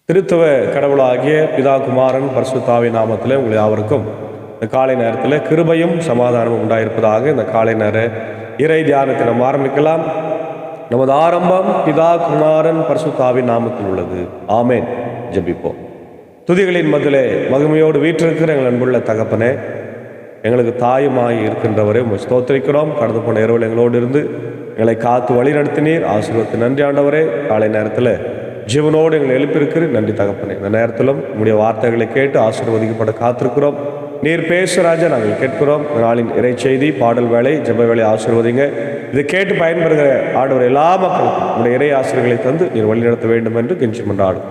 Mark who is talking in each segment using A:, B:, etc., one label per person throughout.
A: திருத்துவ கடவுளாகிய பிதா குமாரன் பரிசுத்தாவின் நாமத்தில் உங்களை யாவருக்கும் இந்த காலை நேரத்தில் கிருபையும் சமாதானமும் உண்டாயிருப்பதாக. இந்த காலை நேர இறை தியானத்தை நாம் ஆரம்பிக்கலாம். நமது ஆரம்பம் பிதா குமாரன் பரிசுத்தாவின் நாமத்தில் உள்ளது. ஆமேன். ஜெபிப்போம். துதிகளின் மத்தியிலே மகிமையோடு வீற்றிருக்கிற எங்கள் அன்புள்ள தகப்பனே, எங்களுக்கு தாயுமாய் இருக்கின்றவரை உங்களை ஸ்தோத்திரிக்கிறோம். கடந்து போன இரவில் எங்களோடு இருந்து எங்களை காத்து வழி நடத்தினீர். ஆசீர்வாதத்தை நன்றி ஆண்டவரே. காலை நேரத்தில் ஜீவனோடு எங்களை எழுப்பியிருக்கிற நன்றி தகப்பனே. இந்த நேரத்திலும் உங்களுடைய வார்த்தைகளை கேட்டு ஆசீர்வதிக்கப்பட காத்திருக்கிறோம். நீர் பேசுராஜா நாங்கள் கேட்கிறோம். இந்த நாளின் இறை செய்தி, பாடல் வேலை, ஜெப வேலை ஆசீர்வதிங்க. இதை கேட்டு பயன்பெறுகிற ஆண்டவர் எல்லா மக்களுக்கும் உங்களுடைய இறை ஆசிரியர்களை தந்து நீர் வழிநடத்த வேண்டும் என்று கெஞ்சி கொண்டாடும்.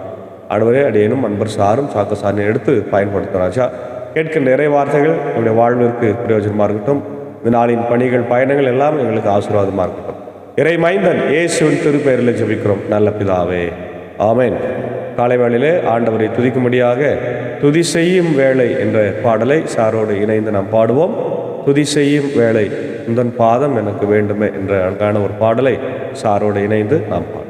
A: ஆண்டவரே, அடியேனும் அன்பர் சாரும் சாக்கசாரியை எடுத்து பயன்படுத்தும் ராஜா. கேட்கின்ற இறை வார்த்தைகள் எங்களுடைய வாழ்விற்கு பிரயோஜனமாக இருக்கட்டும். இந்த நாளின் பணிகள், பயணங்கள் எல்லாம் எங்களுக்கு ஆசீர்வாதமாக இருக்கட்டும். இறை மைந்தன் இயேசுவின் திருப்பெயரில் ஜெபிக்கிறோம் நல்ல பிதாவே. ஆமேன். காலை வேளையிலே ஆண்டவரை துதிக்கும்படியாக துதி செய்யும் வேளை என்ற பாடலை சாரோடு இணைந்து நாம் பாடுவோம். துதி செய்யும் வேளை உந்தன் பாதம் எனக்கு வேண்டுமே என்ற அழகான ஒரு பாடலை சாரோடு இணைந்து நாம் பாடுவோம்.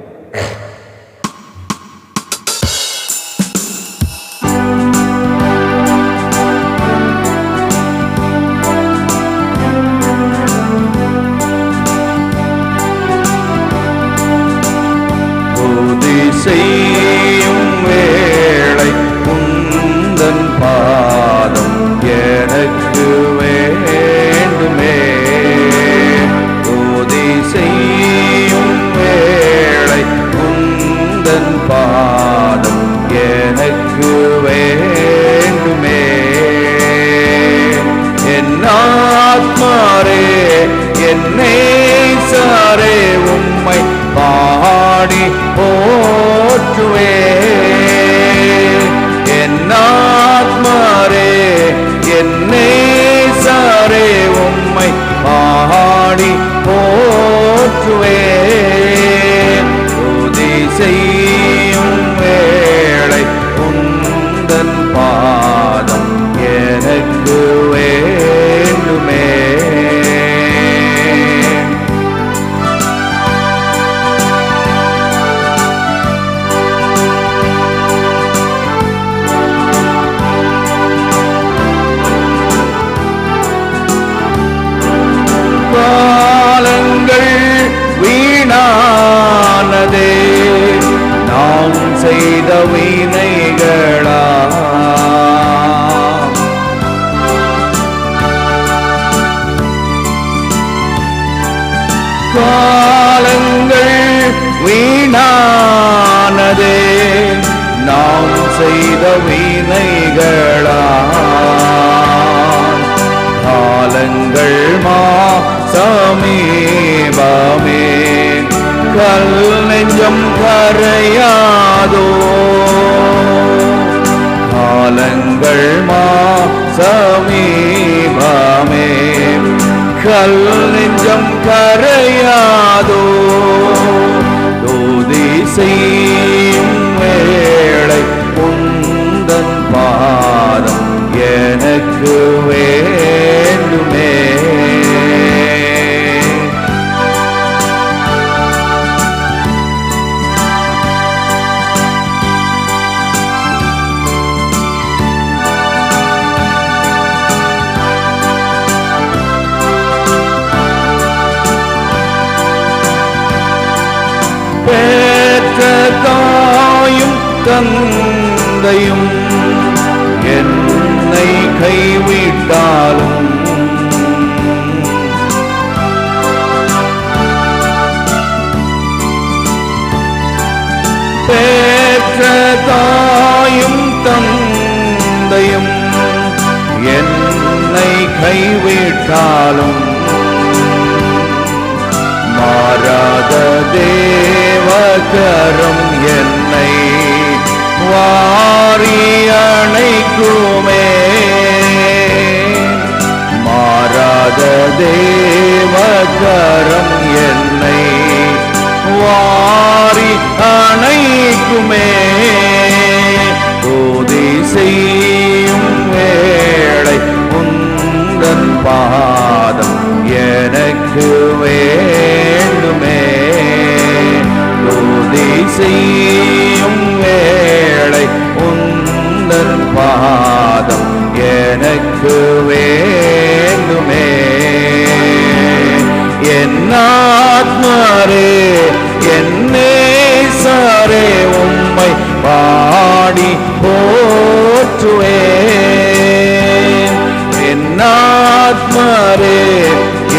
B: செய்யும் வேளை உந்தன் பாதம் எனக்கு வேண்டுமே. துதி செய்யும் வேளை உந்தன் பாதம் எனக்கு வேண்டுமே. என் ஆத்மாரே என்னை சாரே உம்மை பாடி போற்றுவே. என் ஆத்மாரே என்னை சாரே உம்மை பாடி போற்றுவே. துதி செய்யும் வேளை உந்தன் பாதம் எனக்கு வேண்டுமே. காலங்கள் வீணானதே நாம் செய்த வினைகளா. காலங்கள் வீணானதே நாம் செய்த வினைகளா. காலங்கள் சமீபமே கல் நெஞ்சம் கரையாதோ. காலங்கள் சமீபமே கல் நெஞ்சம் கரையாதோ. துதி செய்யும் வேளை உந்தன் பாதம் எனக்கு வேண்டுமே. பெற்ற தாயும் தந்தையும் என்னை கைவிட்டாலும் பெற்ற தாயும் தந்தையும் என்னை கைவிட்டாலும் மாறாத தேவகரம் என்னை வாரி அணைக்குமே. மாறாத தேவகரம் என்னை வாரி அணைக்குமே. துதி செய்யும் வேளை உந்தன் பாதம் எனக்கு வேண்டுமே. துதி செய்யும் வேளை பாடி போற்றுவேன். என் ஆத்மரே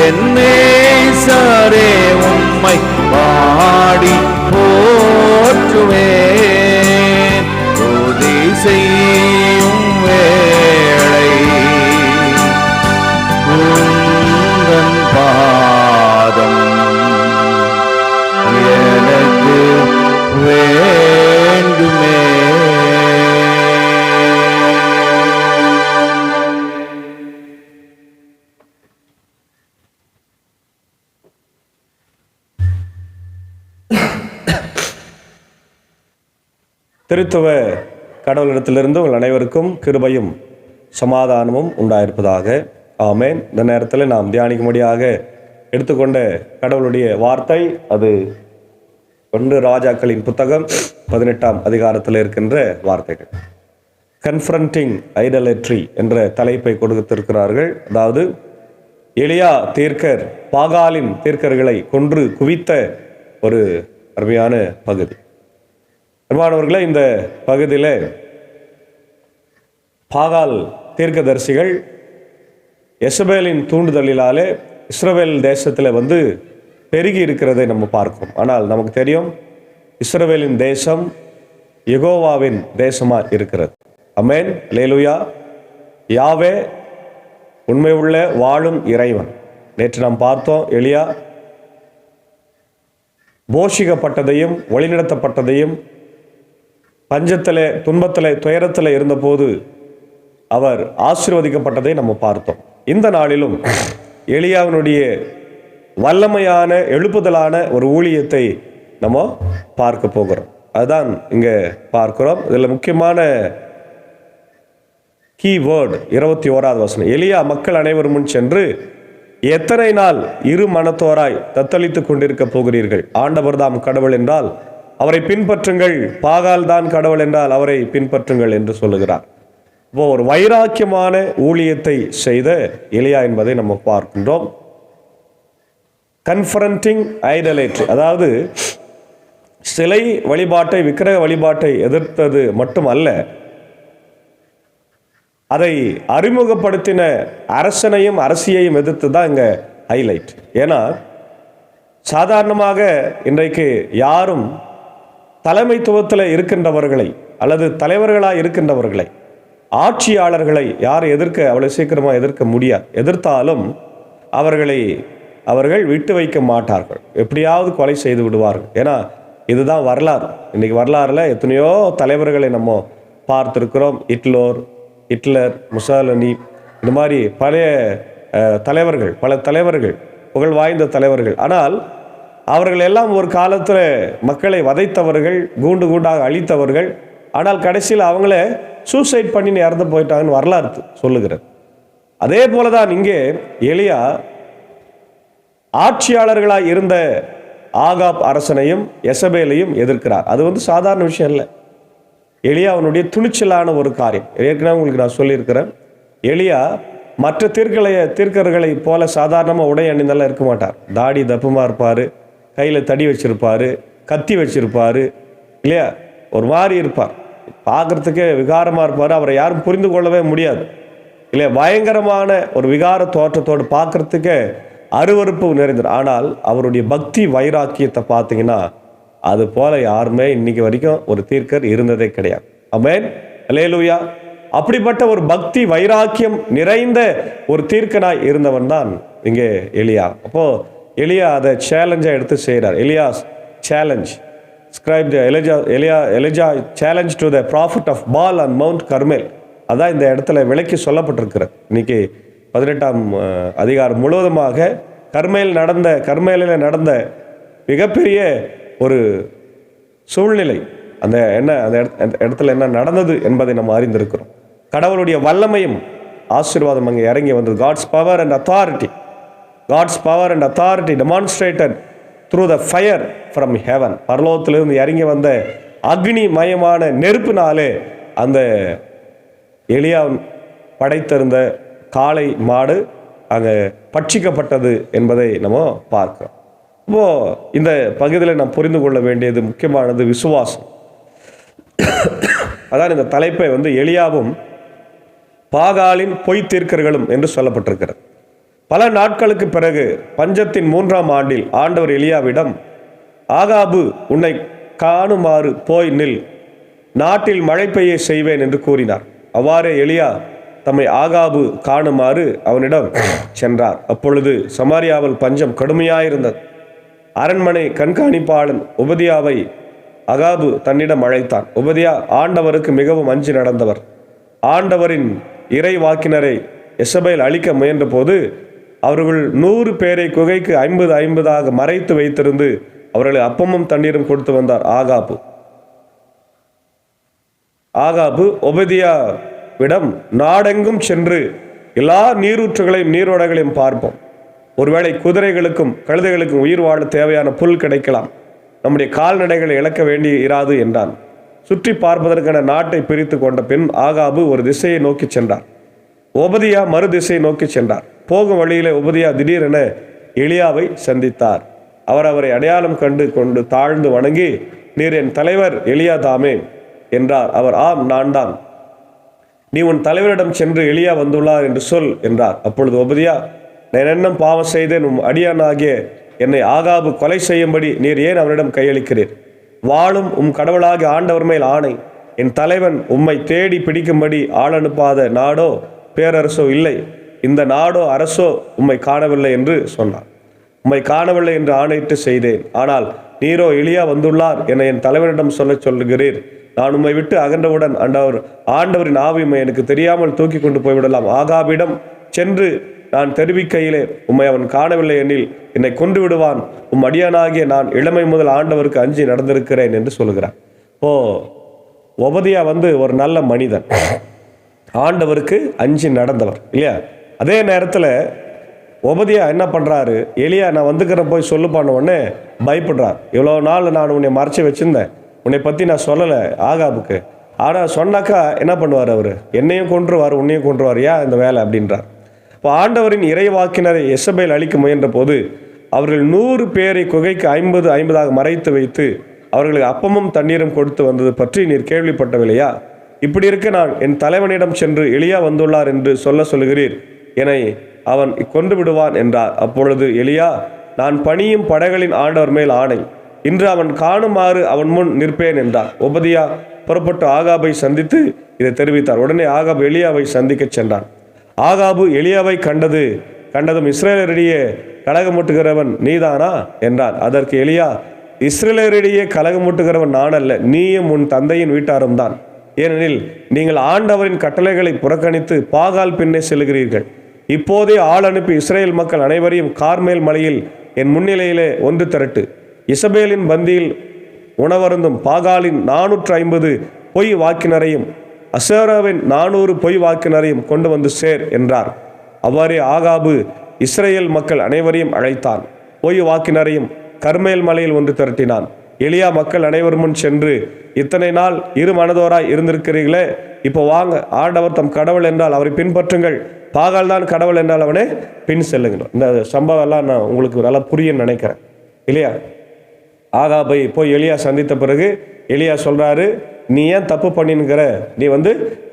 B: என் நேசரே உம்மை பாடி போற்றுவேன். துதி செய்யும் வேளை உந்தன் பாதம் எனக்கு வேண்டுமே.
A: திருத்துவ கடவுளிடத்திலிருந்து உங்கள் அனைவருக்கும் கிருபையும் சமாதானமும் உண்டாயிருப்பதாக. ஆமேன். இந்த நேரத்தில் நாம் தியானிக்கும்படியாக எடுத்துக்கொண்ட கடவுளுடைய வார்த்தை அது 1 ராஜாக்களின் புத்தகம் 18ஆம் அதிகாரத்தில் இருக்கின்ற வார்த்தைகள். கன்ஃபரண்டிங் ஐடலட்ரி என்ற தலைப்பை கொடுத்திருக்கிறார்கள். அதாவது எலியா தீர்க்கர் பாகாலின் தீர்க்கர்களை கொன்று குவித்த ஒரு அருமையான பகுதி. அன்பானவர்களே, இந்த பகுதியில் பாகால் தீர்க்கதரிசிகள் எசபேலின் தூண்டுதலினாலே இஸ்ரவேல் தேசத்தில் பெருகி இருக்கிறதை நம்ம பார்க்கிறோம். ஆனால் நமக்கு தெரியும், இஸ்ரவேலின் தேசம் யெகோவாவின் தேசமாக இருக்கிறது. அமேன், அல்லேலூயா. யாவே உண்மை உள்ள வாழும் இறைவன். நேற்று நாம் பார்த்தோம், எலியா போஷிக்கப்பட்டதையும் வழிநடத்தப்பட்டதையும் பஞ்சத்தில் துன்பத்தில் துயரத்தில் இருந்தபோது அவர் ஆசீர்வதிக்கப்பட்டதை நம்ம பார்த்தோம். இந்த நாளிலும் எலியாவினுடைய வல்லமையான எழுப்புதலான ஒரு ஊழியத்தை நம்ம பார்க்க போகிறோம். அதுதான் இங்கே பார்க்கிறோம். இதில் முக்கியமான கீவேர்டு 21வது வசனம். எலியா மக்கள் அனைவரும் முன் சென்று, எத்தனை நாள் இரு மனத்தோராய் தத்தளித்து கொண்டிருக்க போகிறீர்கள்? ஆண்டவர் தாம் கடவுள் என்றால் அவரை பின்பற்றுங்கள், பாகால் தான் கடவுள் என்றால் அவரை பின்பற்றுங்கள் என்று சொல்லுகிறார். இப்போ ஒரு வைராக்கியமான ஊழியத்தை செய்த எலியா என்பதை நம்ம பார்க்கின்றோம். கன்ஃபரண்டிங் ஐடலேட்ரி, அதாவது சிலை வழிபாட்டை விக்கிரக வழிபாட்டை எதிர்த்தது மட்டுமல்ல, அதை அறிமுகப்படுத்தின அரசனையும் அரசியையும் எதிர்த்து தான் இங்கே ஹைலைட். ஏன்னா சாதாரணமாக இன்றைக்கு யாரும் தலைமைத்துவத்தில் இருக்கின்றவர்களை அல்லது தலைவர்களாக இருக்கின்றவர்களை, ஆட்சியாளர்களை யாரும் அவ்வளோ சீக்கிரமாக எதிர்க்க முடியாது. எதிர்த்தாலும் அவர்கள் விட்டு வைக்க மாட்டார்கள், எப்படியாவது கொலை செய்து விடுவார்கள். ஏன்னா இதுதான் வரலாறு. இன்றைக்கி வரலாறுல எத்தனையோ தலைவர்களை நம்ம பார்த்துருக்கிறோம். ஹிட்லர், முசாலினி, இந்த மாதிரி பல தலைவர்கள், புகழ் வாய்ந்த தலைவர்கள். ஆனால் அவர்கள் எல்லாம் ஒரு காலத்தில் மக்களை வதைத்தவர்கள், கூண்டாக அழித்தவர்கள். ஆனால் கடைசியில் அவங்கள சூசைட் பண்ணி இறந்து போயிட்டாங்கன்னு வரலாறு சொல்லுகிறது. அதே போலதான் இங்கே எலியா ஆட்சியாளர்களாக இருந்த ஆகாப் அரசனையும் எசபேலையும் எதிர்க்கிறார். அது சாதாரண விஷயம் இல்லை. எலியா அவனுடைய துணிச்சலான ஒரு காரியம். ஏற்கனவே உங்களுக்கு நான் சொல்லியிருக்கிறேன், எலியா மற்ற தீர்க்கர்களை போல சாதாரணமாக உடை அணிந்தெல்லாம் இருக்க மாட்டார். தாடி தப்புமா இருப்பார், கையில் தடி வச்சிருப்பார், கத்தி வச்சிருப்பார், இல்லையா? ஒரு மாதிரி இருப்பார், பார்க்குறதுக்கே விகாரமாக இருப்பார். அவரை யாரும் புரிந்து கொள்ளவே முடியாது, இல்லையா? பயங்கரமான ஒரு விகார தோற்றத்தோடு பார்க்குறதுக்கே அருவருப்பு நிறைந்தது. ஆனால் அவருடைய பக்தி வைராக்கியத்தை பார்த்தீங்கன்னா அது போல யாருமே இன்னைக்கு வரைக்கும் ஒரு தீர்க்கர் இருந்ததே கிடையாது. ஆமென், அல்லேலூயா. அப்படிப்பட்ட ஒரு பக்தி வைராக்கியம் நிறைந்த ஒரு தீர்க்கனாய் இருந்தவன் தான் இங்கே எலியா. அப்போ எலியா அதை சேலஞ்சாக எடுத்து செய்கிறார். Elias challenge scribe Elijah challenge to the prophet of Baal and mount Carmel. அதான் இந்த இடத்துல விளக்கி சொல்லப்பட்டிருக்கிறது. இன்னைக்கு 18ஆம் அதிகாரம் முழுவதுமாக கர்மேலில் நடந்த மிகப்பெரிய ஒரு சூழ்நிலை, அந்த இடத்துல என்ன நடந்தது என்பதை நம்ம அறிந்திருக்கிறோம். கடவுளுடைய வல்லமையும் ஆசீர்வாதம் அங்கே இறங்கி வந்தது. God's power and authority demonstrated through the fire from heaven. பரலோகத்திலிருந்து இறங்கி வந்த அக்னி மயமான நெருப்பினாலே அந்த எலியா படைத்திருந்த காளை மாடு அங்கே பட்சிக்கப்பட்டது என்பதை நம்ம பார்க்கிறோம். இப்போ இந்த பகுதியில் நாம் புரிந்து கொள்ள வேண்டியது முக்கியமானது விசுவாசம். அதான் இந்த தலைப்பை எலியாவும் பாகாலின் பொய் தீர்க்கர்களும் என்று சொல்லப்பட்டிருக்கிறது. பல நாட்களுக்கு பிறகு பஞ்சத்தின் 3ஆம் ஆண்டில் ஆண்டவர் எலியாவிடம், ஆகாபு உன்னை காணுமாறு போய் நில், நாட்டில் மழை பெய்ய செய்வேன் என்று கூறினார். அவ்வாறே எலியா தம்மை ஆகாபு காணுமாறு அவனிடம் சென்றார். அப்பொழுது சமாரியாவில் பஞ்சம் கடுமையாயிருந்தது. அரண்மனை கண்காணிப்பாளன் உபதியாவை ஆகாபு தன்னிடம் அழைத்தான். உபதியா ஆண்டவருக்கு மிகவும் அஞ்சி நடந்தவர். ஆண்டவரின் இறை வாக்கினரை எசபேல் அழிக்க முயன்ற போது அவர்கள் 100 பேரை குகைக்கு 50 மறைத்து வைத்திருந்து அவர்களை அப்பமும் தண்ணீரும் கொடுத்து வந்தார். ஆகாபு உபதியாவிடம், நாடெங்கும் சென்று எல்லா நீரூற்றுகளையும் நீரோடைகளையும் பார்ப்போம். ஒருவேளை குதிரைகளுக்கும் கழுதைகளுக்கும் உயிர் வாழ தேவையான புல் கிடைக்கலாம், நம்முடைய கால்நடைகளை இழக்க வேண்டி இராது என்றான். சுற்றி பார்ப்பதற்கான நாட்டை பிரித்து கொண்ட பின் ஆகாபு ஒரு திசையை நோக்கி சென்றார். உபதியா மறு திசையை நோக்கி சென்றார். போகும் வழியிலே உபதியா திடீரென எலியாவை சந்தித்தார். அவரை அடையாளம் கண்டு கொண்டு தாழ்ந்து வணங்கி, நீர் என் தலைவர் எலியா தாமே என்றார். அவர், ஆம், நான் தான். நீ உன் தலைவரிடம் சென்று எலியா வந்துள்ளார் என்று சொல் என்றார். அப்பொழுது உபதியா, நான் என்ன பாவம் செய்தேன்? அடியானாகிய என்னை ஆகாபு கொலை செய்யும்படி நீர் ஏன் அவனிடம் கையளிக்கிறீர்? வாழும் கடவுளாகிய ஆண்டவர் மேல் ஆணை, என் தலைவன் உம்மை தேடி பிடிக்கும்படி ஆள் அனுப்பாத நாடோ பேரரசோ இல்லை, இந்த நாடோ அரசோ உம்மை காணவில்லை என்று சொன்னார். உம்மை காணவில்லை என்று ஆணையிட்டு செய்தேன். ஆனால் நீரோ எலியா வந்துள்ளார் என என் தலைவனிடம் சொல்லுகிறீர். நான் உம்மை விட்டு அகன்றவுடன் ஆண்டவரின் ஆவி உம்மை எனக்கு தெரியாமல் தூக்கி கொண்டு போய்விடலாம். ஆகாபிடம் சென்று நான் தெரிவிக்கையிலே உம்மை அவன் காணவில்லை எனில் என்னை கொண்டு விடுவான். அடியானாகிய நான் இளமை முதல் ஆண்டவருக்கு அஞ்சி நடந்திருக்கிறேன் என்று சொல்கிறான். உபதியா ஒரு நல்ல மனிதன், ஆண்டவருக்கு அஞ்சி நடந்தவர் இல்லையா? அதே நேரத்தில் உபதியா என்ன பண்ணுறாரு, எலியா நான் வந்துக்கிறேன் போய் சொல்லு பண்ண உடனே பயப்படுறார். இவ்வளோ நாள் நான் உன்னை மறைச்சி வச்சுருந்தேன், உன்னை பற்றி நான் சொல்லலை ஆகாபுக்கு. ஆனால் சொன்னாக்கா என்ன பண்ணுவார், அவர் என்னையும் கொன்றுவார் உன்னையும் கொன்றுவார், ஏன் இந்த வேலை அப்படின்றார். இப்போ ஆண்டவரின் இறைவாக்கினரை எசபேல் அழிக்க முயன்ற போது அவர்கள் 100 பேரை குகைக்கு 50 மறைத்து வைத்து அவர்களுக்கு அப்பமும் தண்ணீரும் கொடுத்து வந்தது பற்றி நீர் கேள்விப்பட்டவில்லையா? இப்படி இருக்க நான் என் தலைவனிடம் சென்று எலியா வந்துள்ளார் என்று சொல்லுகிறீர், என்னை அவன் கொண்டு விடுவான் என்றார். அப்பொழுது எலியா, நான் பணியும் படைகளின் ஆண்டவர் மேல் ஆணை, இன்று அவன் காணுமாறு அவன் முன் நிற்பேன் என்றார். உபதியா புறப்பட்டு ஆகாபை சந்தித்து இதை தெரிவித்தார். உடனே ஆகாபு எலியாவை சந்திக்க சென்றான். ஆகாபு எலியாவை கண்டதும் இஸ்ரேலரிடையே கலகமூட்டுகிறவன் நீதானா என்றான். அதற்கு எலியா, இஸ்ரேலரிடையே கலகமூட்டுகிறவன் நான் அல்ல, நீயும் உன் தந்தையின் வீட்டாரும் தான். ஏனெனில் நீங்கள் ஆண்டவரின் கட்டளைகளை புறக்கணித்து பாகால் பின்னே செல்கிறீர்கள். இப்போதே ஆள் அனுப்பி இஸ்ரேல் மக்கள் அனைவரையும் கார்மேல் மலையில் என் முன்னிலையிலே ஒன்று திரட்டு. இசபேலின் பந்தியில் உணவருந்தும் பாகாலின் 450 பொய் வாக்கினரையும் அசேராவின் 400 பொய் வாக்கினரையும் கொண்டு வந்து சேர் என்றார். அவ்வாறே ஆகாபு இஸ்ரேல் மக்கள் அனைவரையும் அழைத்தான். பொய் வாக்கினரையும் கர்மேல் மலையில் ஒன்று திரட்டினான். எலியா மக்கள் அனைவர் முன் சென்று, இத்தனை நாள் இரு மனதோராய் இருந்திருக்கிறீர்களே, இப்போ வாங்க, ஆண்டவர் தம் கடவுள் என்றால் அவரை பின்பற்றுங்கள், பாகால் தான் கடவுள் என்றால் அவனே பின் செல்லுங்கள். இந்த சம்பவம் எல்லாம் நான் உங்களுக்கு நல்லா புரியுன்னு நினைக்கிறேன் இல்லையா? ஆகாபை போய் எலியா சந்தித்த பிறகு எலியா சொல்றாரு, நீ ஏன் தப்பு பண்ணினுங்கிற? நீ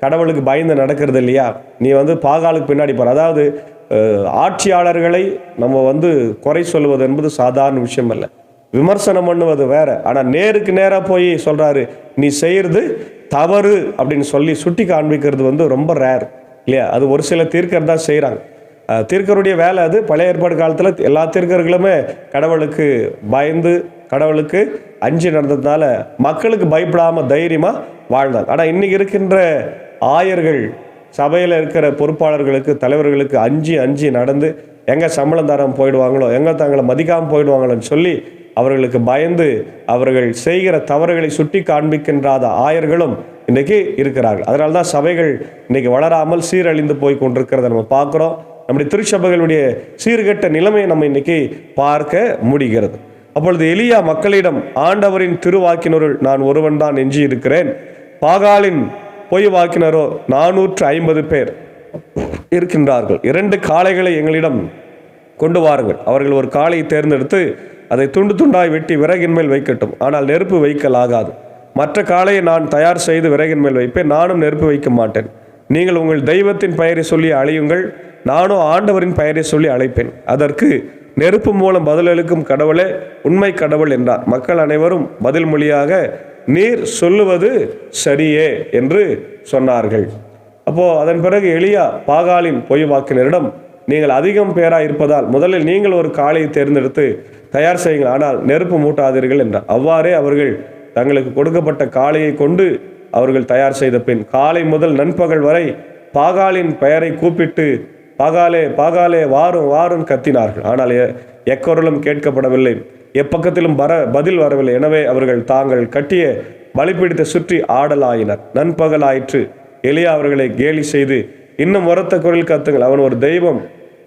A: கடவுளுக்கு பயந்து நடக்கிறது இல்லையா? நீ பாகாலுக்கு பின்னாடி போற. அதாவது ஆட்சியாளர்களை நம்ம குறை சொல்லுவது என்பது சாதாரண விஷயம் அல்ல, விமர்சனம் பண்ணுவது வேற. ஆனால் நேருக்கு நேராக போய் சொல்றாரு, நீ செய்யறது தவறு அப்படின்னு சொல்லி சுட்டி காண்பிக்கிறது ரொம்ப ரேர் இல்லையா? அது ஒரு சில தீர்க்கர் தான் செய்கிறாங்க. தீர்க்கருடைய வேலை அது. பழைய ஏற்பாடு காலத்தில் எல்லா தீர்க்கர்களுமே கடவுளுக்கு பயந்து கடவுளுக்கு அஞ்சு நடந்ததுனால மக்களுக்கு பயப்படாமல் தைரியமாக வாழ்ந்தாங்க. ஆனால் இன்னைக்கு இருக்கின்ற ஆயர்கள், சபையில் இருக்கிற பொறுப்பாளர்களுக்கு, தலைவர்களுக்கு அஞ்சு நடந்து எங்கே சம்பளம் தரம் போயிடுவாங்களோ, எங்கே தங்களை மதிக்காமல் போயிடுவாங்களோன்னு சொல்லி அவர்களுக்கு பயந்து அவர்கள் செய்கிற தவறுகளை சுட்டி காண்பிக்கின்றாத ஆயர்களும் இன்றைக்கி இருக்கிறார்கள். அதனால தான் சபைகள் இன்றைக்கி வளராமல் சீரழிந்து போய் கொண்டிருக்கிறத நம்ம பார்க்குறோம். நம்முடைய திருச்சபைகளுடைய சீர்கெட்ட நிலைமையை நம்ம இன்றைக்கி பார்க்க முடிகிறது. அப்பொழுது எலியா மக்களிடம், ஆண்டவரின் திருவாக்கினருள் நான் ஒருவன் தான் எஞ்சி இருக்கிறேன், பாகாலின் பொய் வாக்கினரோ 450 பேர் இருக்கின்றார்கள். 2 காளைகளை எங்களிடம் கொண்டு வாருங்கள். அவர்கள் ஒரு காளையை தேர்ந்தெடுத்து அதை துண்டு துண்டாய் வெட்டி விறகின் மேல் வைக்கட்டும், ஆனால் நெருப்பு வைக்கலாகாது. மற்ற காளையை நான் தயார் செய்து விறகின் மேல் வைப்பேன், நானும் நெருப்பு வைக்க மாட்டேன். நீங்கள் உங்கள் தெய்வத்தின் பெயரை சொல்லி அழையுங்கள், நானும் ஆண்டவரின் பெயரை சொல்லி அழைப்பேன். அதற்கு நெருப்பு மூலம் பதிலளிக்கும் கடவுளே உண்மை கடவுள் என்றார். மக்கள் அனைவரும் பதில் மொழியாக நீர் சொல்லுவது சரியே என்று சொன்னார்கள். அதன் பிறகு எலியா பாகாலின் பொய் வாக்கினரிடம், நீங்கள் அதிகம் பேராக இருப்பதால் முதலில் நீங்கள் ஒரு காளையை தேர்ந்தெடுத்து தயார் செய்யுங்கள், ஆனால் நெருப்பு மூட்டாதீர்கள் என்றார். அவ்வாறே அவர்கள் தங்களுக்கு கொடுக்கப்பட்ட காளையை கொண்டு அவர்கள் தயார் செய்த பின் காலை முதல் நண்பகல் வரை பாகாலின் பெயரை கூப்பிட்டு பாகாலே பாகாலே வாரும் வாரும் கத்தினார்கள். ஆனால் எக்கொருளும் கேட்கப்படவில்லை, எப்பக்கத்திலும் பதில் வரவில்லை. எனவே அவர்கள் தாங்கள் கட்டிய பலிபீடத்தை சுற்றி ஆடலாயினர். நண்பகல் ஆயிற்று. எலியா அவர்களை கேலி செய்து, இன்னும் உரத்த குரல் கத்துங்கள், அவன் ஒரு தெய்வம்,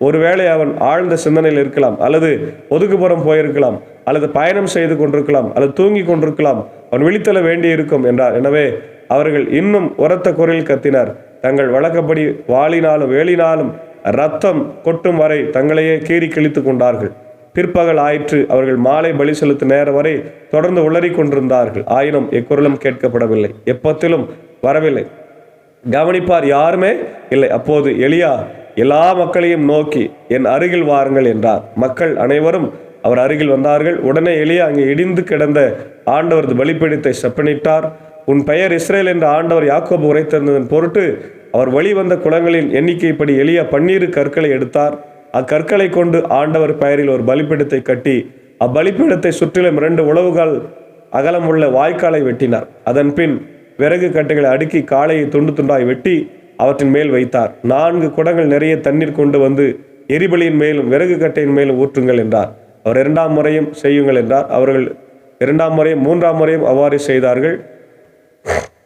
A: ஒருவேளை அவன் ஆழ்ந்த சிந்தனையில் இருக்கலாம், அல்லது ஒதுக்குப்புறம் போயிருக்கலாம், அல்லது பயணம் செய்து கொண்டிருக்கலாம், அல்லது தூங்கி கொண்டிருக்கலாம், அவன் விழித்தெழ வேண்டி இருக்கும் என்றார். எனவே அவர்கள் இன்னும் உரத்த குரலில் கத்தினர். தங்கள் வழக்கப்படி வாளினாலும் வேலினாலும் ரத்தம் கொட்டும் வரை தங்களையே கீறி கிழித்து கொண்டார்கள். பிற்பகல் ஆயிற்று. அவர்கள் மாலை பலி செலுத்த நேரம் வரை தொடர்ந்து உளறி கொண்டிருந்தார்கள். ஆயினும் எக்குரலும் கேட்கப்படவில்லை, எப்பத்திலும் வரவில்லை, கவனிப்பார் யாருமே இல்லை. அப்போது எலியா எல்லா மக்களையும் நோக்கி, என் அருகில் வாருங்கள் என்றார். மக்கள் அனைவரும் அவர் அருகில் வந்தார்கள். உடனே எலியா அங்கே இடிந்து கிடந்த ஆண்டவரது பலிபீடத்தை செப்பனிட்டார். உன் பெயர் இஸ்ரேல் என்ற ஆண்டவர் யாக்கோபு உரைத்திருந்ததன் பொருட்டு அவர் வழிவந்த குளங்களின் எண்ணிக்கைப்படி எலியா 12 கற்களை எடுத்தார். அக்கற்களை கொண்டு ஆண்டவர் பெயரில் ஒரு பலிபீடத்தை கட்டி அப்பலிபீடத்தை சுற்றிலும் 2 உழவுகால் அகலம் உள்ள வாய்க்காலை வெட்டினார். அதன் பின் விறகு கட்டைகளை அடுக்கி காளையை துண்டு துண்டாய் வெட்டி அவற்றின் மேல் வைத்தார். 4 குடங்கள் நிறைய தண்ணீர் கொண்டு வந்து எரிபலியின் மேலும் விறகு கட்டையின் மேலும் ஊற்றுங்கள் என்றார். அவர் 2ஆம் முறையும் செய்யுங்கள் என்றார். அவர்கள் 2ஆம் முறையும் 3ஆம் முறையும் அவ்வாறு செய்தார்கள்.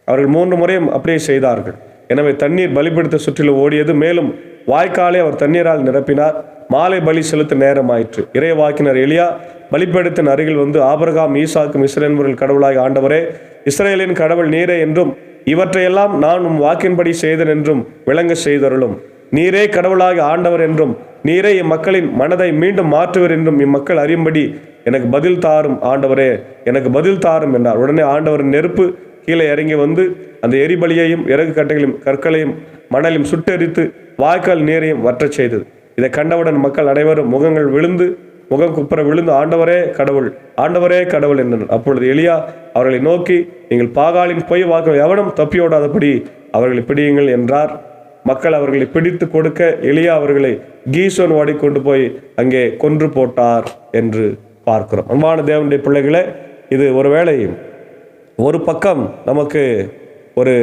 A: அவர்கள் 3 முறையும் அப்படியே செய்தார்கள். எனவே தண்ணீர் பலிபீடத்தை சுற்றிலும் ஓடியது. மேலும் வாய்க்காலை அவர் தண்ணீரால் நிரப்பினார். மாலை பலி செலுத்த நேரமாயிற்று. இறைவாக்கினர் எலியா பலிபீடத்தின் அருகில் வந்து, ஆபிரகாம் ஈசாக்கும் இஸ்ரவேலின் கடவுளாய் ஆண்டவரே, இஸ்ரவேலின் கடவுள் நீரே என்றும் இவற்றையெல்லாம் நான் உம் வாக்கின்படி செய்தேன் என்றும் விளங்க செய்தருளும். நீரே கடவுளாக ஆண்டவர் என்றும் நீரே இம்மக்களின் மனதை மீண்டும் மாற்றுவர் என்றும் இம்மக்கள் அறியும்படி எனக்கு பதில் தாரும் ஆண்டவரே, எனக்கு பதில் தாரும் என்றார். உடனே ஆண்டவரின் நெருப்பு கீழே இறங்கி வந்து அந்த எரிபலியையும் இறகு கட்டைகளையும் கற்களையும் மணலையும் சுட்டெரித்து வாய்க்கால் நீரையும் வற்றச் செய்தது. இதை கண்டவுடன் மக்கள் அனைவரும் முகம் குப்புற விழுந்து ஆண்டவரே கடவுள், ஆண்டவரே கடவுள் என்றனர். அப்பொழுது எலியா அவர்களை நோக்கி, நீங்கள் பாகாலின் பொய் வாக்கு எவனும் தப்பியோடாதபடி அவர்களை பிடியுங்கள் என்றார். மக்கள் அவர்களை பிடித்து கொடுக்க எலியா அவர்களை கீசோன் வாடி கொண்டு போய் அங்கே கொன்று போட்டார் என்று பார்க்கிறோம். அன்பான தேவனுடைய பிள்ளைகளே, இது ஒருவேளை ஒரு பக்கம் நமக்கு ஒரு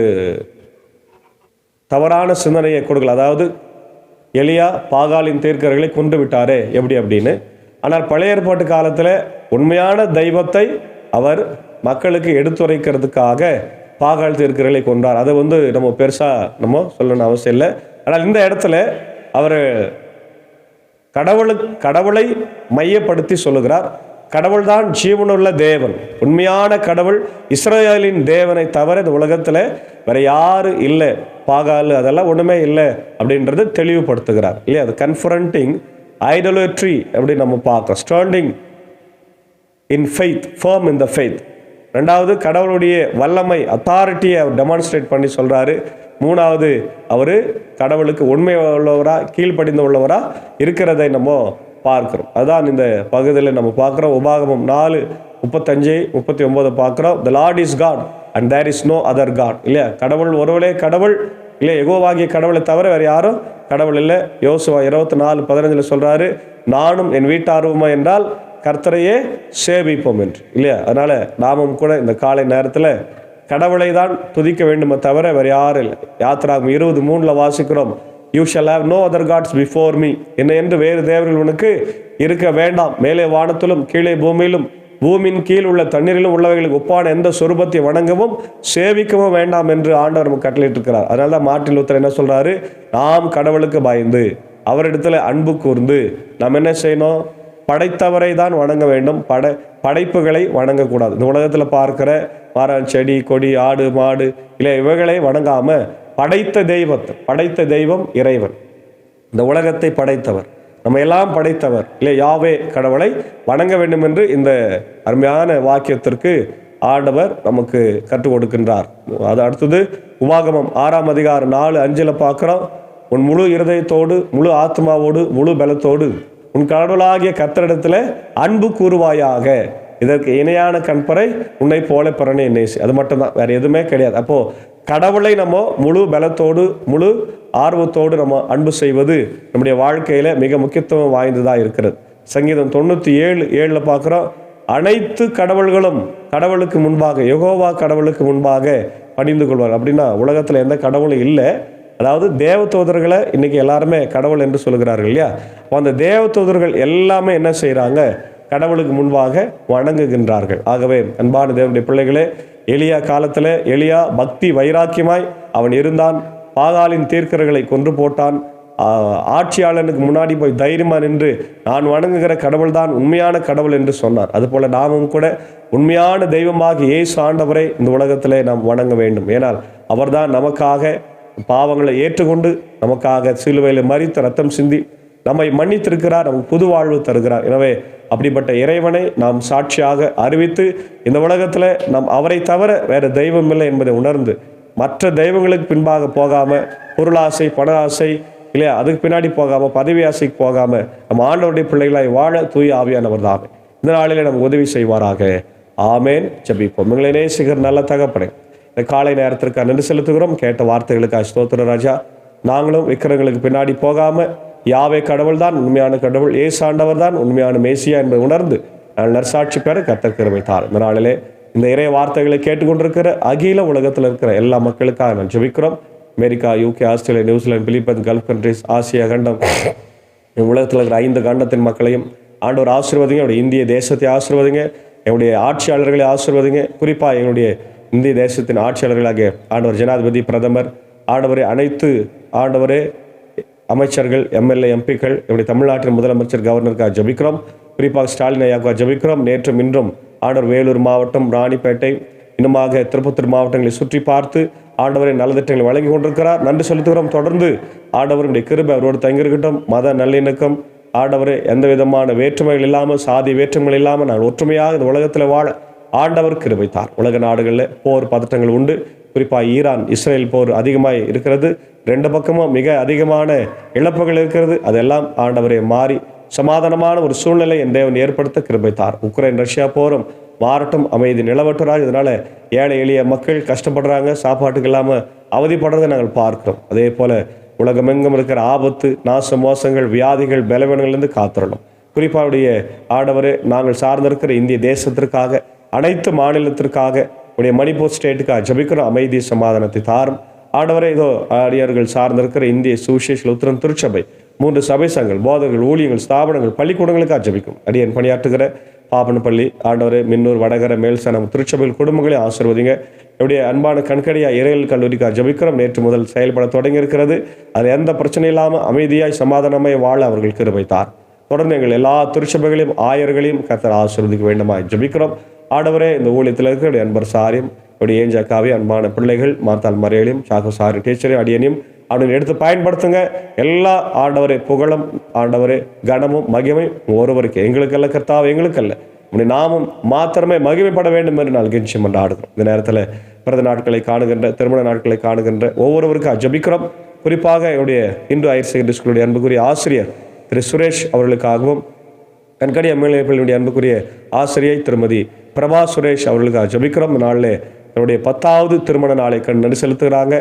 A: தவறான சிந்தனையை கொடுக்கல. அதாவது எலியா பாகாலின் தீர்க்கர்களை கொன்று விட்டாரே எப்படி அப்படின்னு. ஆனால் பழைய ஏற்பாட்டு காலத்தில் உண்மையான தெய்வத்தை அவர் மக்களுக்கு எடுத்துரைக்கிறதுக்காக பாகால் தீர்க்கர்களை கொன்றார். அதை நம்ம பெருசாக சொல்லணும்னு அவசியம் இல்லை. ஆனால் இந்த இடத்துல அவர் கடவுளை மையப்படுத்தி சொல்லுகிறார். கடவுள்தான் ஜீவனுள்ள தேவன், உண்மையான கடவுள், இஸ்ரவேலின் தேவனை தவிர இந்த உலகத்தில் வேற யாரும் இல்லை, பாகால் அதெல்லாம் ஒன்றுமே இல்லை அப்படின்றது தெளிவுபடுத்துகிறார் இல்லையா. அது கன்ஃபரண்டிங் ஐடோலேட்ரி அப்படின்னு நம்ம பார்க்கோம். Standing in faith, firm in the faith. 2வது கடவுளுடைய வல்லமை, அத்தாரிட்டியை அவர் டெமான்ஸ்ட்ரேட் பண்ணி சொல்கிறாரு. 3வது அவர் கடவுளுக்கு உண்மை உள்ளவராக கீழ்ப்படிந்து உள்ளவராக இருக்கிறதை நம்ம பார்க்கிறோம். அதுதான் இந்த பகுதியில் நம்ம பார்க்குறோம். உபாகமம் 4:35-39 பார்க்குறோம். The Lord is God and there is no other God இல்லையா. கடவுள் ஒருவரே கடவுள் இல்லையா, யெகோவாகிய கடவுளை தவிர வேறு யாரும் கடவுள் இல்லை. யோசுவா 24:15 சொல்கிறாரு, நானும் என் வீட்டாருமா என்றால் கர்த்தரையே சேவிப்போம் என்று இல்லையா. அதனால் நாமும் கூட இந்த காலை நேரத்தில் கடவுளை தான் துதிக்க வேண்டுமே தவிர வேறு யாரும் இல்லை. யாத்திராகம் 20:3 வாசிக்கிறோம், you shall have no other gods before me, என்ன என்று வேறு தேவர்கள் உனக்கு இருக்க வேண்டாம். மேலே வானத்திலும் கீழே பூமியிலும் பூமியின் கீழ் உள்ள தண்ணீரிலும் உள்ளவைகளுக்கு ஒப்பான எந்த சொரூபத்தை வணங்கவும் சேவிக்கவும் வேண்டாம் என்று ஆண்டவர் நமக்கு கட்டளையிட்டிருக்கிறார். அதனால தான் மார்ட்டின் லூத்தர் என்ன சொல்றாரு, நாம் கடவுளுக்கு பயந்து அவரிடத்துல அன்பு கூர்ந்து நாம் என்ன செய்யணும், படைத்தவரை தான் வணங்க வேண்டும், படைப்புகளை வணங்கக்கூடாது. இந்த உலகத்தில் பார்க்கிற மரம் செடி கொடி ஆடு மாடு இல்லை இவைகளை வணங்காம படைத்த தெய்வம் இறைவன், இந்த உலகத்தை படைத்தவர், நம்ம எல்லாம் படைத்தவர் இல்லை யாவே கடவுளை வணங்க வேண்டும் என்று இந்த அருமையான வாக்கியத்திற்கு ஆண்டவர் நமக்கு கற்றுக் கொடுக்கின்றார். அது அடுத்தது உபாகமம் 6ஆம் அதிகாரம் 4-5 பார்க்கிறோம். உன் முழு இருதயத்தோடு, முழு ஆத்மாவோடு, முழு பலத்தோடு உன் கடவுளாகிய கர்த்தரிடத்துல அன்பு கூறுவாயாக. இதற்கு இணையான கண்பறை உன்னை போல பிறனை நேசி. அது மட்டும்தான், வேற எதுவுமே கிடையாது. அப்போ கடவுளை நம்ம முழு பலத்தோடு, முழு ஆர்வத்தோடு நம்ம அன்பு செய்வது நம்முடைய வாழ்க்கையில மிக முக்கியத்துவம் வாய்ந்ததா இருக்கிறது. சங்கீதம் 97:7 பார்க்கிறோம். அனைத்து கடவுள்களும் கடவுளுக்கு முன்பாக, யெகோவா கடவுளுக்கு முன்பாக பணிந்து கொள்வார். அப்படின்னா உலகத்துல எந்த கடவுளும் இல்லை. அதாவது தேவதூதர்களை இன்னைக்கு எல்லாருமே கடவுள் என்று சொல்கிறார்கள் இல்லையா? அந்த தேவதூதர்கள் எல்லாமே என்ன செய்யறாங்க? கடவுளுக்கு முன்பாக வணங்குகின்றார்கள். ஆகவே அன்பான தேவனுடைய பிள்ளைகளே, எலியா காலத்துல எலியா பக்தி வைராக்கியமாய் அவன் இருந்தான். பாகாலின் தீர்க்கர்களை கொன்று போட்டான். ஆட்சியாளனுக்கு முன்னாடி போய் தைரியமா நின்று நான் வணங்குகிற கடவுள் தான் உண்மையான கடவுள் என்று சொன்னார். அதுபோல நாமும் கூட உண்மையான தெய்வமாக இயேசு ஆண்டவரை இந்த உலகத்திலே நாம் வணங்க வேண்டும். ஏனால் அவர்தான் நமக்காக பாவங்களை ஏற்றுக்கொண்டு நமக்காக சிலுவையில் மரித்து ரத்தம் சிந்தி நம்மை மன்னித்திருக்கிறார், நமக்கு புது வாழ்வு தருகிறார். எனவே அப்படிப்பட்ட இறைவனை நாம் சாட்சியாக அறிவித்து இந்த உலகத்துல நாம் அவரை தவிர வேற தெய்வம் இல்லை என்பதை உணர்ந்து மற்ற தெய்வங்களுக்கு பின்பாக போகாம, பொருளாசை, பண ஆசை இல்லையா, அதுக்கு பின்னாடி போகாம, பதவி ஆசைக்கு போகாம நம்ம ஆண்டவருடைய பிள்ளைகளாய் வாழ தூய ஆவியானவர் தான் இந்த நாளிலே நமக்கு உதவி செய்வாராக. ஆமேன். ஜெபிப்போம். எங்களை நேசிக்கிற நல்ல தகப்பனே, இந்த காலை நேரத்திற்கு நன்றி செலுத்துகிறோம். கேட்ட வார்த்தைகளுக்கு ஸ்தோத்திர ராஜா. நாங்களும் விக்கிரங்களுக்கு பின்னாடி போகாம யாவே கடவுள் தான் உண்மையான கடவுள், இயேசு ஆண்டவர் தான் உண்மையான மேசியா என்பதை உணர்ந்து நாங்கள் நற்சாட்சி பெற கர்த்தர் கிருபை தார். இந்த நாளிலே இந்த இறை வார்த்தைகளை கேட்டுக்கொண்டிருக்கிற அகில உலகத்தில் இருக்கிற எல்லா மக்களுக்காக நான் ஜெபிக்கிறோம். America, UK, Australia, New Zealand, Philippines, gulf countries, Asia கண்டம், உலகத்தில் இருக்கிற 5 கண்டத்தின் மக்களையும் ஆண்டவர் ஆசீர்வதிங்க. என்னுடைய இந்திய தேசத்தை ஆசீர்வதிங்க. என்னுடைய ஆட்சியாளர்களை ஆசீர்வதிங்க. குறிப்பாக எங்களுடைய இந்திய தேசத்தின் ஆட்சியாளர்களாகிய ஆண்டவர் ஜனாதிபதி, பிரதமர், ஆண்டவரே அனைத்து ஆண்டவரே அமைச்சர்கள், MLA, MPக்கள், என்னுடைய தமிழ்நாட்டின் முதலமைச்சர், கவர்னருக்காக ஜபிக்கிறோம். குறிப்பாக ஸ்டாலின் ஐயாவுக்காக ஜபிக்கிறோம். நேற்றும் இன்றும் ஆண்டவர் வேலூர் மாவட்டம், ராணிப்பேட்டை, இன்னுமாக திருப்பத்தூர் மாவட்டங்களை சுற்றி பார்த்து ஆண்டவரை நலத்திட்டங்களை வழங்கி கொண்டிருக்கிறார். நன்றி செலுத்துகிறோம். தொடர்ந்து ஆண்டவருடைய கிருபை அவரோடு தங்கியிருக்கட்டும். மத நல்லிணக்கம் ஆண்டவரே, எந்த விதமான வேற்றுமைகள் இல்லாமல், சாதி வேற்றுமைகள் இல்லாமல் நாங்கள் ஒற்றுமையாக இந்த உலகத்தில் வாழ ஆண்டவர் கிருபை தார். உலக நாடுகளில் போர் பதட்டங்கள் உண்டு. குறிப்பாக ஈரான் இஸ்ரேல் போர் அதிகமாக இருக்கிறது. 2 பக்கமும் மிக அதிகமான இழப்புகள் இருக்கிறது. அதெல்லாம் ஆண்டவரை மாறி சமாதானமான ஒரு சூழ்நிலை என் தேவன் ஏற்படுத்த கிருபை தார். உக்ரைன் ரஷ்யா போரும் மாறட்டும், அமைதி நிலவட்டுறாங்க. இதனால ஏழை எளிய மக்கள் கஷ்டப்படுறாங்க, சாப்பாட்டுக்கு இல்லாமல் அவதிப்படுறதை நாங்கள் பார்க்கிறோம். அதே போல உலகமெங்கும் இருக்கிற ஆபத்து, நாச மோசங்கள், வியாதிகள், பலவீனங்களிலிருந்து காத்துறணும். குறிப்பாக ஆண்டவரே, நாங்கள் சார்ந்திருக்கிற இந்திய தேசத்திற்காக, அனைத்து மாநிலத்திற்காக, உடைய மணிப்பூர் ஸ்டேட்டுக்காக ஜபிக்கிறோம். அமைதி சமாதானத்தை தாரும் ஆண்டவரே. இதோ அடியார்கள் சார்ந்திருக்கிற இந்திய சுவிசேஷ லுத்தரன் திருச்சபை, 3 சபை சங்கங்கள், போதர்கள், ஊழியங்கள், ஸ்தாபனங்கள், பள்ளிக்கூடங்களுக்காக ஜபிக்கும். அடியன் பணியாற்றுகிற பாப்பனப்பள்ளி ஆண்டவரே, மின்னூர், வடகர, மேல்சனம் திருச்சபையில் குடும்பங்களை ஆசீர்வதிங்க. என்னுடைய அன்பான கண்கடியா இறையல் கல்லூரிக்காக ஜபிக்கிறோம். நேற்று முதல் செயல்பட தொடங்கி இருக்கிறது. அதில் எந்த பிரச்சனை இல்லாமல் அமைதியாய் சமாதானமாய் வாழ அவர்கள் கிருபை தார். தொடர்ந்து எங்கள் எல்லா திருச்சபைகளையும் ஆயர்களையும் கர்த்தர் ஆசீர்வதிக்க வேண்டுமாய் ஜபிக்கிறோம். ஆண்டவரே, இந்த ஊழியத்தில் இருக்கிற அன்பர் சாரியும், என்னுடைய ஏஞ்சாக்காவே அன்பான பிள்ளைகள், மாத்தால் மறையலையும், சாகு சாரி டீச்சரையும், அடியனையும் அப்படின்னு எடுத்து பயன்படுத்துங்க. எல்லா ஆண்டவரே புகழும், ஆண்டவரே கனமும் மகிமையும் ஒருவருக்கு, எங்களுக்கல்ல கர்த்தாவே, எங்களுக்கல்ல, உடைய நாமும் மாத்திரமே மகிமைப்பட வேண்டும் என்று நான் கெஞ்சி மன்றாடுகிறோம். இந்த நேரத்தில் பிறந்த நாட்களை காணுகின்ற, திருமண நாட்களை காணுகின்ற ஒவ்வொருவருக்கும் ஜபிக்கிறோம். குறிப்பாக என்னுடைய இந்து ஹையர் செகண்டரி ஸ்கூலுடைய அன்புக்குரிய ஆசிரியர் திரு சுரேஷ் அவர்களுக்காகவும், கண்கடி MLA அன்புக்குரிய ஆசிரியை திருமதி பிரபா சுரேஷ் அவர்களுக்காக ஜபிக்கிறோம். நாளில் என்னுடைய 10வது திருமண நாளை நன்றி செலுத்துகிறாங்க.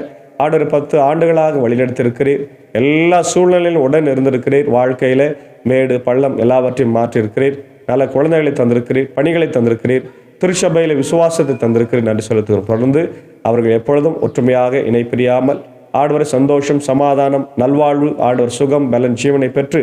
A: ஆண்டவர் 10 ஆண்டுகளாக வழிநடத்திருக்கிறீர். எல்லா சூழ்நிலையிலும் உடன் இருந்திருக்கிறீர். வாழ்க்கையில மேடு பள்ளம் எல்லாவற்றையும் மாற்றியிருக்கிறீர். நல்ல குழந்தைகளை தந்திருக்கிறீர், பணிகளை தந்திருக்கிறீர், திருச்சபையில விசுவாசத்தை தந்திருக்கிறீர். நன்றி செலுத்துகிறோம். தொடர்ந்து அவர்கள் எப்பொழுதும் ஒற்றுமையாக இணைப்பிரியாமல் ஆண்டவரை சந்தோஷம், சமாதானம், நல்வாழ்வு, ஆண்டவர் சுகம், பலன், ஜீவனை பெற்று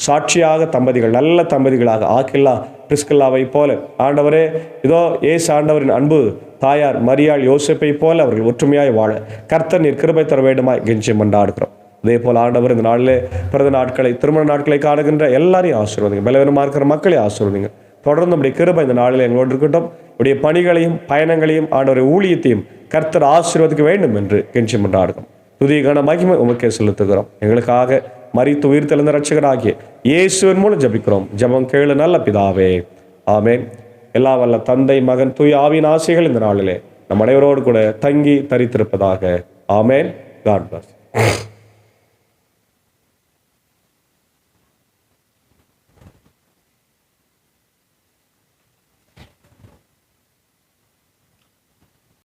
A: சாட்சியாக தம்பதிகள், நல்ல தம்பதிகளாக ஆக்கில்லா பிரிஸ்கில்லாவை போல ஆண்டவரே, இதோ ஏசு ஆண்டவரின் அன்பு தாயார் மரியாள் யோசேப்பை போல அவர்கள் ஒற்றுமையாய் வாழ கர்த்தர் நீர் கிருபை தர வேண்டுமாய் கெஞ்சி மன்றாடுகிறோம். அதே போல் ஆண்டவர் இந்த நாளிலே பிறந்த நாட்களை, திருமண நாட்களை காணுகின்ற எல்லாரையும் ஆசீர்வதிங்க. பலவீனமாக இருக்கிற மக்களை ஆசீர்வதிங்க. தொடர்ந்து நம்முடைய கிருபை இந்த நாளில் எங்களோடு இருக்கட்டும். உடைய பணிகளையும் பயணங்களையும் ஆண்டவரை ஊழியத்தையும் கர்த்தர் ஆசீர்வதிக்க வேண்டும் என்று கெஞ்சி மன்றாடுகிறோம். துதிகான மகிமை உமக்கே செலுத்துகிறோம். எங்களுக்காக மரித்து உயிர் தெளிந்த ரட்சகராகிய இயேசுவின் மூலம் ஜபிக்கிறோம். ஜபம் கேளு நல்ல பிதாவே, ஆமேன். எல்லா வல்ல தந்தை, மகன், தூய ஆவியின் ஆசைகள் இந்த நாளிலே நம் அனைவரோடு கூட தங்கி தரித்திருப்பதாக. ஆமென். God plus.